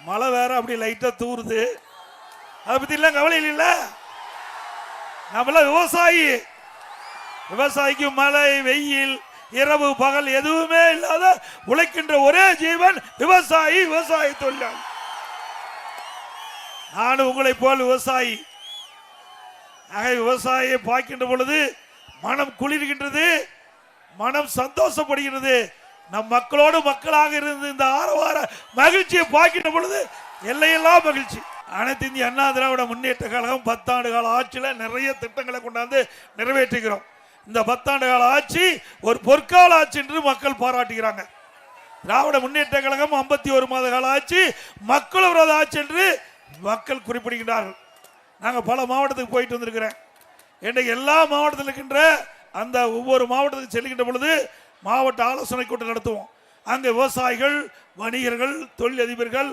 மழை வேற அப்படி லைட்டா தூருது. அதை பத்தி எல்லாம் கவலை இல்ல. நம்மள விவசாயி, விவசாயிக்கு மழை வெயில் இரவு பகல் எதுவுமே இல்லாத உழைக்கின்ற ஒரே ஜீவன் விவசாயி, விவசாய தொழிலாளி. நானும் உங்களை போல் விவசாயி. விவசாயியை பார்க்கின்ற பொழுது மனம் குளிர்கின்றது, மனம் சந்தோஷப்படுகிறது. நம் மக்களோடு மக்களாக இருந்து இந்த ஆரவார மகிழ்ச்சியை பார்க்கின்ற பொழுது எல்லையெல்லாம் மகிழ்ச்சி. அனைத்து இந்திய அண்ணா திராவிட முன்னேற்ற கழகம் 10 ஆண்டு கால ஆட்சியில் நிறைய திட்டங்களை கொண்டாந்து நிறைவேற்றுகிறோம். இந்த 10 ஆண்டு கால ஆட்சி ஒரு பொற்கால ஆட்சி என்று மக்கள் பாராட்டுகிறாங்க. திராவிட முன்னேற்ற கழகம் 51 மாத கால ஆட்சி மக்கள் விரோத ஆட்சி என்று மக்கள் குறிப்பிடுகிறார்கள். நாங்கள் பல மாவட்டத்துக்கு போயிட்டு வந்திருக்கிறேன். இன்றைக்கு எல்லா மாவட்டத்தில் இருக்கின்ற அந்த ஒவ்வொரு மாவட்டத்துக்கு செல்கின்ற பொழுது மாவட்ட ஆலோசனை கூட்டம் நடத்துவோம். அங்கே விவசாயிகள், வணிகர்கள், தொழிலதிபர்கள்,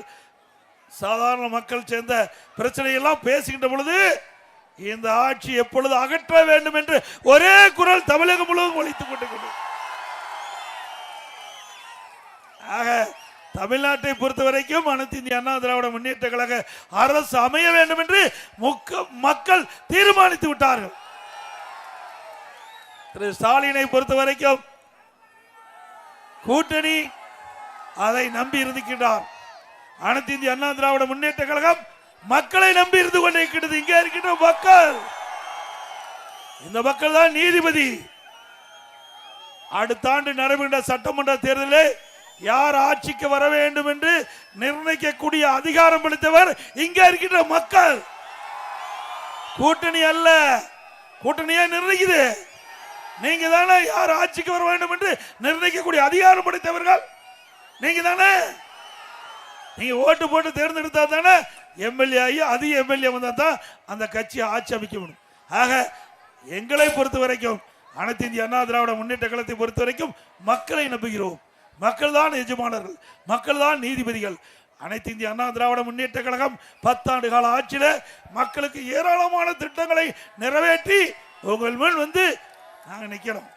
சாதாரண மக்கள் சேர்ந்த பிரச்சனையெல்லாம் பேசுகின்ற பொழுது இந்த ஆட்சி எப்பொழுது அகற்ற வேண்டும் என்று ஒரே குரல் தமிழகம் முழுவதும் ஒலித்துக் கொண்டிருக்கிறது. ஆக தமிழ்நாட்டை பொறுத்த வரைக்கும் அனைத்து இந்திய அண்ணா திராவிட முன்னேற்ற கழக அரசு அமைய வேண்டும் என்று மக்கள் தீர்மானித்து விட்டார்கள். திரு ஸ்டாலினை பொறுத்த வரைக்கும் கூட்டணி அதை நம்பி இருக்கின்றார். அனைத்து இந்திய அண்ணா திராவிட முன்னேற்ற கழகம் மக்களை நம்பி இருந்து கொண்டிருக்கிறது. இங்கே இருக்கின்ற மக்கள், இந்த மக்கள் தான் நீதிபதி. அடுத்த ஆண்டு நடைபெறுகின்ற சட்டமன்ற தேர்தலில் யார் ஆட்சிக்கு வர வேண்டும் என்று நிர்ணயிக்கக்கூடிய அதிகாரம் அளித்தவர் இங்கே இருக்கின்ற மக்கள். கூட்டணி அல்ல, கூட்டணியா நிர்ணயிக்குது. நீங்க தானே யார் ஆட்சிக்கு வர வேண்டும் என்று நிர்ணயிக்கக்கூடிய அதிகாரம் படைத்தவர்கள் நீங்க தானே. நீங்க ஓட்டு போட்டு தேர்ந்தெடுத்தா தானே எம்எல்ஏ ஆகி அதிக எம்எல்ஏ வந்தா தான் அந்த கட்சியை ஆட்சி அமைக்க முடியும். ஆக எங்களை பொறுத்த வரைக்கும் அனைத்து இந்திய அண்ணா திராவிட முன்னேற்ற கழகத்தை பொறுத்த வரைக்கும் மக்களை நம்புகிறோம். மக்கள் தான் எஜமானர்கள், மக்கள் தான் நீதிபதிகள். அனைத்து இந்திய அண்ணா திராவிட முன்னேற்ற கழகம் 10 ஆண்டு கால ஆட்சியில மக்களுக்கு ஏராளமான திட்டங்களை நிறைவேற்றி உங்கள் முன் வந்து நாங்கள் நிற்கிறோம்.